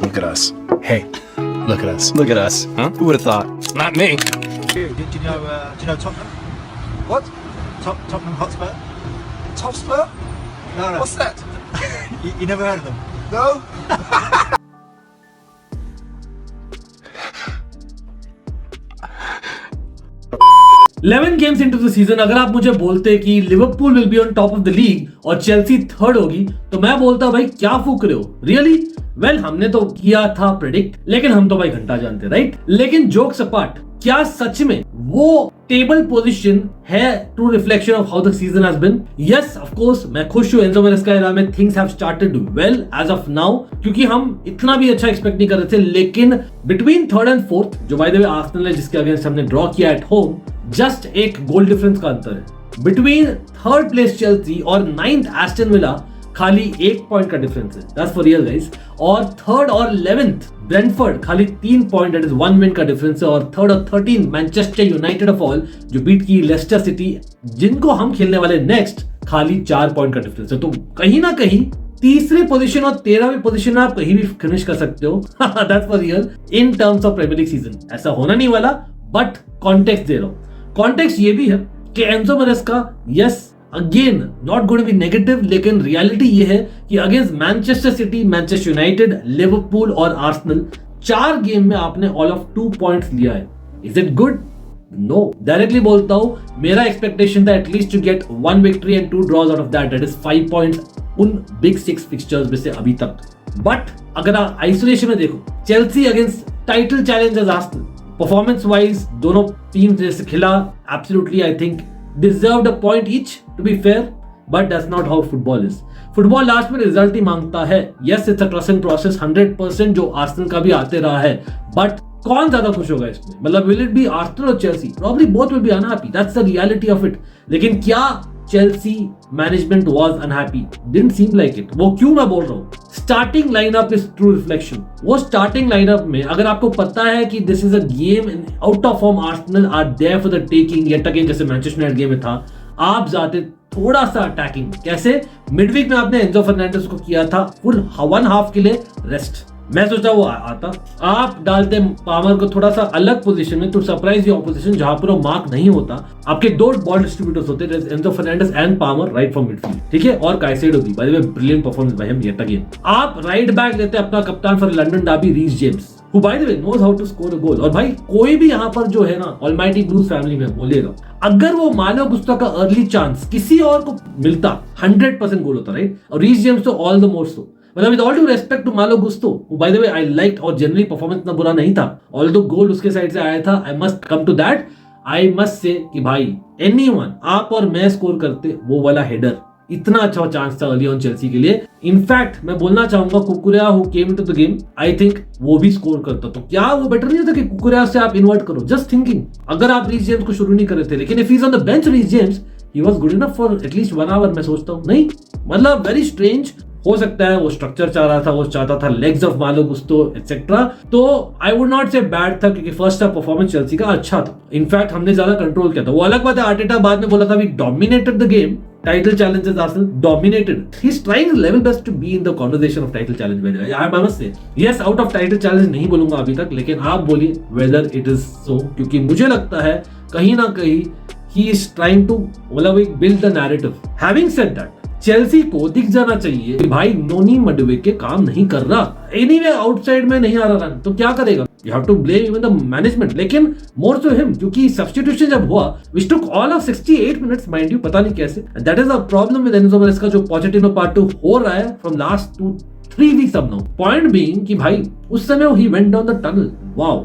Look at us. Hey, look at us. Look at us, huh? Who would have thought? Not me. Do you know Tottenham? What? Tottenham Hotspur? Hotspur? No. What's that? You never heard of them? No. 11 games into the season अगर आप मुझे बोलते कि Liverpool will be on top of the league और Chelsea third होगी तो मैं बोलता भाई क्या फूक रहे हो रियली वेल हमने तो किया था प्रेडिक्ट लेकिन हम तो भाई घंटा जानते राइट लेकिन जोक्स अपार्ट क्या सच में वो टेबल पोजीशन है true reflection of how the season has been yes of course मैं खुश हूं एंजो मैरेस्का एरा में things have started well as of now क्योंकि हम इतना भी अच्छा एक्सपेक्ट नहीं कर रहे थे लेकिन बिटवीन थर्ड एंड फोर्थ जो बाय द वे आर्सेनल है जिसके अगेंस्ट हमने ड्रॉ किया एट होम जस्ट एक गोल डिफरेंस का अंतर है बिटवीन थर्ड प्लेस चेल्सी और नाइन्थ एस्टन विला खाली 1 पॉइंट का डिफरेंस है दैट्स फॉर रियल गाइस और थर्ड और 11th ब्रेंटफोर्ड खाली 3 पॉइंट दैट इज 1 विन का डिफरेंस है और थर्ड और 13 मैनचेस्टर यूनाइटेड ऑफ ऑल जो बीट की लेस्टर सिटी जिनको हम खेलने वाले नेक्स्ट खाली 4 पॉइंट का डिफरेंस है तो कहीं ना कहीं तीसरे पोजीशन और 13वीं पोजीशन में आप कहीं भी फिनिश कर सकते हो that's for real in terms of Premier League season ऐसा होना नहीं वाला बट कॉन्टेक्स्ट दे रहा हूं कॉन्टेक्स्ट ये भी है कि Enzo Maresca yes again not going to be negative लेकिन रियलिटी ये है कि against Manchester City Manchester United Liverpool और आर्सेनल 4 गेम में आपने ऑल ऑफ 2 पॉइंट्स लिया है is it good no directly बोलता हूं मेरा एक्सपेक्टेशन था at least to get 1 victory and 2 draws out of that is 5 points उन बिग 6 फिक्सचर्स में से अभी तक बट अगर आप आइसोलेशन में देखो Chelsea against title Challengers Arsenal performance wise दोनों टीम जैसे खिला absolutely I think deserved a point each to be fair but that's not how football is football last में रिजल्ट ही मांगता है yes it's a trust and process 100% जो Arsenal का भी आते रहा है but कौन ज्यादा खुश होगा इसमें मतलब will it be आर्सेनल और Chelsea probably both will be unhappy that's the reality of it लेकिन क्या Chelsea management was unhappy didn't seem like it वो क्यों मैं बोल रहा हूं starting lineup is true reflection वो स्टार्टिंग लाइनअप में अगर आपको पता है कि this is a game out of form Arsenal are there for the taking yet again जैसे मैनचेस्टर यूनाइटेड गेम में था आप जाते थोड़ा सा अटैकिंग कैसे मिडवीक में आपने एंजो फर्नांडिस को किया था फुल 1 हाफ के लिए रेस्ट मैं सोचा वो आता आप डालते पामर को थोड़ा सा अलग पोजीशन में टू सरप्राइज द ऑपोजिशन जहां पर वो मार्क नहीं होता आपके 2 बॉल डिस्ट्रीब्यूटर्स होते Enzo Fernandez and Palmer right from midfield ठीक है और काइसेडो भी by the way brilliant performance by him yet again आप राइट बैक लेते अपना कप्तान for London derby Reece James who by the way knows how to score a goal और भाई कोई भी यहाँ पर जो है ना ऑलमाइटी ब्लूज फैमिली में बोलेगा अगर वो मालो गुस्ता का अर्ली चांस किसी और को मिलता 100% गोल होता राइट और रीस जेम्स तो ऑल द मोर सो मतलब with all due respect to Malo Gusto by the way I liked और जनरली परफॉर्मेंस इतना बुरा नहीं था ऑल्दो गोल उसके साइड से आया था I must come to that I must say कि भाई एनीवन आप और मैं स्कोर करते वो वाला हेडर इतना अच्छा चांस था अर्ली ऑन चेल्सी के लिए इनफैक्ट मैं बोलना चाहूंगा कुकुरेया who came into the game I think वो भी स्कोर करता तो क्या वो बेटर नहीं होता कि कुकुरेया से आप इन्वर्ट करो जस्ट थिंकिंग अगर आप रीस जेम्स को शुरू नहीं कर रहे थे लेकिन if he is on the bench Reece James he was good enough for at least 1 hour मैं सोचता हूं नहीं मतलब वेरी स्ट्रेंज हो सकता है वो स्ट्रक्चर चाह रहा था वो चाहता था लेग्स ऑफ मालो गुस्तो एटसेट्रा तो आई वुड नॉट से बैड था क्योंकि फर्स्ट हाफ परफॉर्मेंस चेल्सी का अच्छा था इनफैक्ट हमने ज्यादा कंट्रोल किया था वो अलग बात है आर्टेटा बाद में बोला था we dominated the game title challenges Arsenal dominated he's trying his level best to be in the conversation of title challenge by the way I must say yes out of title challenge नहीं बोलूंगा अभी तक लेकिन आप बोलिए whether it is so क्योंकि मुझे लगता है कहीं ना कहीं he is trying to मतलब build the narrative having said that Chelsea को दिख जाना चाहिए कि भाई नोनी मडवेके काम नहीं कर रहा एनीवे आउटसाइड में नहीं आ रहा रन तो क्या करेगा you have to blame even the management लेकिन मोर सो हिम क्योंकि सब्स्टिट्यूशन जब हुआ which took all of 68 minutes mind you पता नहीं कैसे that is a problem with Enzo Maresca जो पॉजिटिव पार्ट 2 हो रहा है फ्रॉम लास्ट 2-3 वीक्स अब नाउ पॉइंट बीइंग कि भाई उस समय ही went down the tunnel wow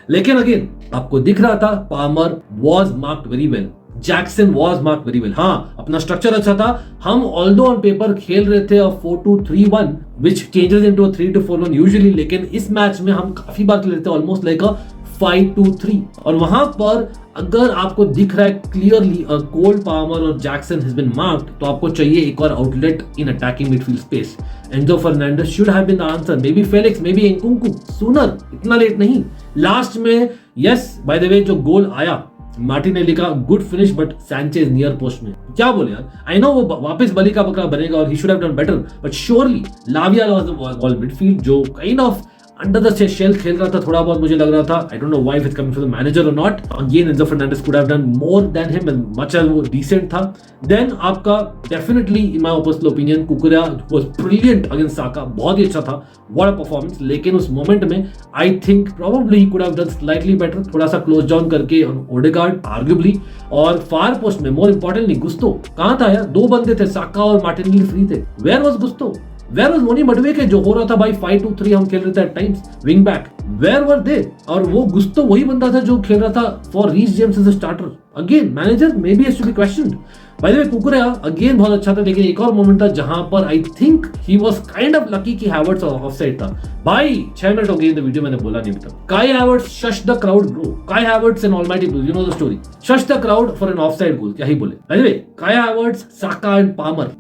लेकिन अगेन आपको दिख रहा था Palmer was marked very well Jackson was marked very well हाँ अपना स्ट्रक्चर अच्छा था हम ऑल्दो ऑन पेपर खेल रहे थे 4-2-3-1 व्हिच चेंजेस इनटू 3-4-1 यूजुअली लेकिन इस मैच में हम काफी बार खेल रहे थे ऑलमोस्ट लाइक अ 5-2-3 और वहां पर अगर आपको दिख रहा है क्लियरली कोल पामर और जैक्सन हैज बीन मार्क्ड तो आपको चाहिए एक और outlet in attacking midfield space Enzo Fernandez should have been the answer maybe Felix maybe Nkunku sooner इतना लेट नहीं लास्ट में यस बाय द वे जो गोल आया मार्टिनेली का good finish but Sanchez near post में क्या बोले यार आई नो वो वापस बली का बकरा बनेगा और he should have done better but surely Lavia was the ball midfield जो kind of under the shell खेल रहा था थोड़ा बहुत, मुझे लग रहा था. I don't know why it's coming from the manager और not. Again Enzo Fernandez could have done more than him and much as वो डिसेंट था. देन आपका definitely in my personal opinion Cucurella was brilliant against Saka, बहुत ही अच्छा था, what a performance. लेकिन उस moment में I think probably he could have done slightly better, थोड़ा सा क्लोज डाउन करके ओडेगार्ड आर्गुएबली. और फार पोस्ट में मोर इंपॉर्टेंटली गुस्तो कहां था यार? 2 बंदे थे, साका और मार्टिनेली फ्री थे. Where was Gusto? Where was Noni Madueke जो हो रहा था भाई 5-2-3 हम खेल रहे थे at times wing back? Where were they? और वो गुस्तो वही बंदा था जो खेल रहा था for Reece James as a starter. Again manager maybe has to be questioned. By the way Cucurella again बहुत अच्छा था, लेकिन एक और मोमेंट था जहां पर I think he was kind of lucky कि हैवर्ट्स ऑफसाइड था. भाई 6 मिनट हो गए इन द वीडियो, मैंने बोला नहीं अभी तक. Kai Havertz shush the crowd bro. Kai Havertz and almighty blue, you know the story. Shush the crowd for an offside goal, क्या ही बोले. बाय द वे काई हैवर्ट्स, साका एंड पामर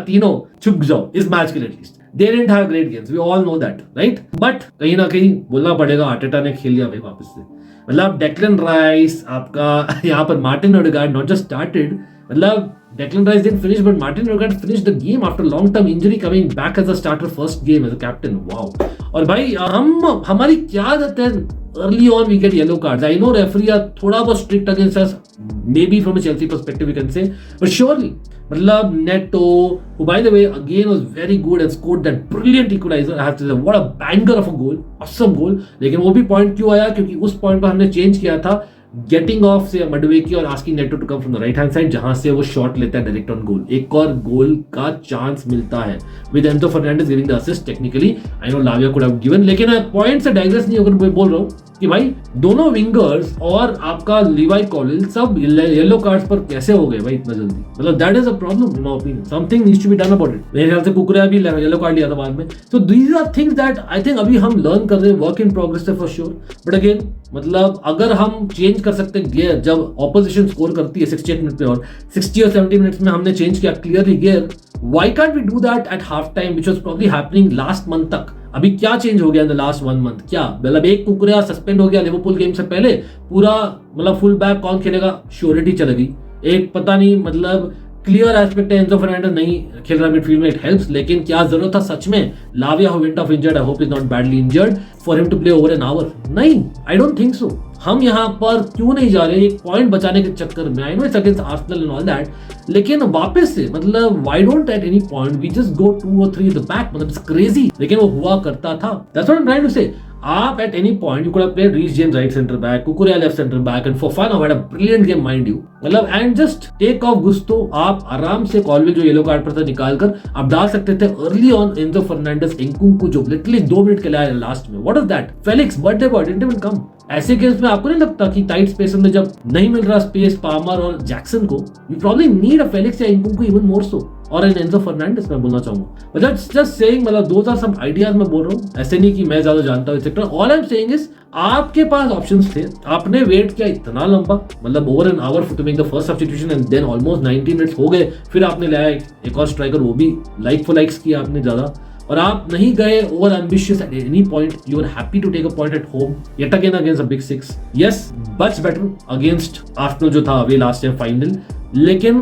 तीनों चुप जाओ इस मैच के लिए at least. They didn't have great games. We all know that, right? But कहीं ना कहीं बोलना पड़ेगा आर्टेटा ने खेल लिया भाई वापस से. मतलब डेक्लन राइस आपका यहाँ पर Martin Odegaard not just started, मतलब Declan Rice didn't finish, but Martin Odegaard finished the game after long-term injury, coming back as a starter first game as a captain. Wow! और भाई हमारी क्या आदत है? Early on we get yellow cards. I know referee are थोड़ा बहुत strict against us, maybe from a Chelsea perspective we can say, but surely मतलब Neto, who by the way again was very good and scored that brilliant equalizer. I have to say, what a banger of a goal, awesome goal. लेकिन वो भी point क्यों आया? क्योंकि उस point पर हमने change किया था गेटिंग ऑफ से मडवेकी और asking Neto to come from the right hand side, जहां से वो शॉट लेता है डायरेक्ट ऑन गोल. एक और गोल का चांस मिलता है with Enzo Fernandez giving the assist. Technically I know लाविया could have given, लेकिन पॉइंट से डाइग्रेस नहीं होकर बोल रहा हूं कि भाई दोनों विंगर्स और आपका लीवाई कॉलिन सब येलो कार्ड्स पर कैसे हो गए भाई इतना जल्दी. मतलब that is a problem in my opinion. Something needs to be done about it. मेरे ख्याल से कुकुरेया भी येलो कार्ड लिया था बाद में. So these are things that I think अभी हम लर्न कर रहे हैं, वर्क इन प्रोग्रेस है फॉर श्योर. बट अगेन मतलब अगर हम चेंज कर सकते हैं गियर जब ऑपोजिशन स्कोर करती है 68 मिनट में और 60 और 70 मिनट्स में हमने चेंज किया clearly gear, why can't we do that at half time which was probably happening last month तक. अभी क्या चेंज हो गया इन द लास्ट 1 मंथ? क्या मतलब एक कुकुरेया सस्पेंड हो गया लिवरपूल गेम से पहले, पूरा मतलब फुल बैक कौन खेलेगा श्योरिटी चलेगी. एक पता नहीं मतलब क्लियर एस्पेक्ट है एंजो फर्नांडिस नहीं खेल रहा मिडफील्ड में, इट हेल्प्स. लेकिन क्या जरूरत था सच में Lavia who went off injured, I hope is not badly injured, for him to play over an hour? नहीं, आई डोंट थिंक सो. हम यहाँ पर क्यों नहीं जा रहे एक पॉइंट बचाने के चक्कर में? I know it's against Arsenal and all that, लेकिन वापस से मतलब why don't at any point we just go 2 or 3 the back. मतलब इट्स क्रेजी, लेकिन वो हुआ करता था. That's what I am trying to say. आप at any point you could have played Reece James right center back, Cucurella left center back, and Fofana had a brilliant game mind you. मतलब and just take off Gusto, आप आराम से कॉलविल जो yellow card पर था निकाल कर आप डाल सकते थे अर्ली ऑन एंजो फर्नांडिस, एंकुंकू जो लिटरली 2 मिनट के लिए आया लास्ट में. What is that? Felix birthday boy didn't even come. ऐसे गेम्स में आपको नहीं लगता कि टाइट स्पेस में जब नहीं मिल रहा स्पेस पामर और जैक्सन को, you probably need a Felix या एंकुंकू इवन मोर सो, और एन एंजो फर्नांडिस मैं बोलना चाहूंगा. मतलब जस्ट सेइंग, मतलब दोस आर सम आइडियाज मैं बोल रहा हूँ, ऐसे नहीं कि मैं ज्यादा जानता हूँ etcetera. All I am saying is आपके पास ऑप्शंस थे, आपने वेट किया इतना लंबा, मतलब over an hour to make the first substitution and then almost 90 minutes हो गए. फिर आपने लाया एक और स्ट्राइकर, वो भी लाइक फॉर लाइक्स किया आपने ज्यादा, और आप नहीं गए over ambitious at any point. You are happy to take a point at home yet again against a big six. Yes, much better against Arsenal जो था अवे लास्ट टाइम फाइनल, लेकिन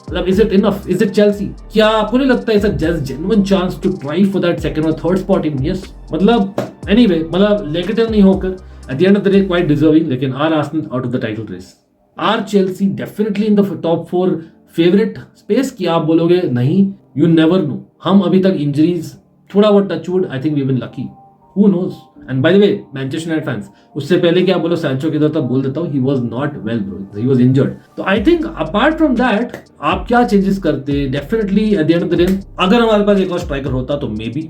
मतलब is it enough? Is it Chelsea? क्या आपको नहीं लगता is a genuine chance to try for that second और third spot in? Yes, मतलब एनीवे मतलब नेगेटिव नहीं होकर at the end of the day quite deserving. लेकिन are Arsenal out of the title race? Are Chelsea definitely in the top 4 favourite space की? आप बोलोगे नहीं, यू नेवर नो. हम अभी तक इंजरीज थोड़ा बहुत touchwood, I think we been lucky, who knows. And by the way Manchester United fans, उससे पहले क्या बोलो सैंचो किधर था बोल देता हूँ, he was not well bro, he was injured. तो I think apart from that आप क्या चेंजेस करते? Definitely at the end of the day अगर हमारे पास एक और स्ट्राइकर होता तो maybe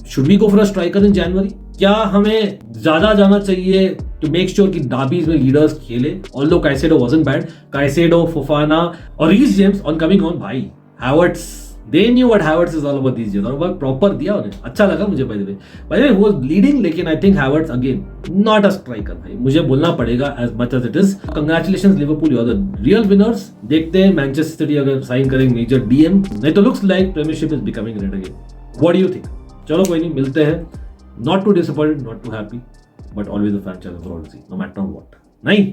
should we go for a striker in January? क्या हमें ज्यादा जाना चाहिए टू मेक श्योर कि डार्बीज में लीडर्स खेले? Although Caicedo wasn't bad, Caicedo, Fofana और Reece James on coming on. भाई Havertz, they knew what Havertz is all about these days, और वो प्रॉपर दिया उन्हें, अच्छा लगा मुझे. बाय द वे वो लीडिंग, लेकिन I think Havertz again not a striker. भाई मुझे बोलना पड़ेगा as much as it is. Congratulations Liverpool, you are the real winners. देखते हैं मैनचेस्टर सिटी अगर साइन करेंगे मेजर डीएम, नहीं तो looks like premiership is becoming red again. What do you think? चलो कोई नहीं, मिलते हैं. Not too disappointed, not too happy, but always a franchise for all see, no matter what. नहीं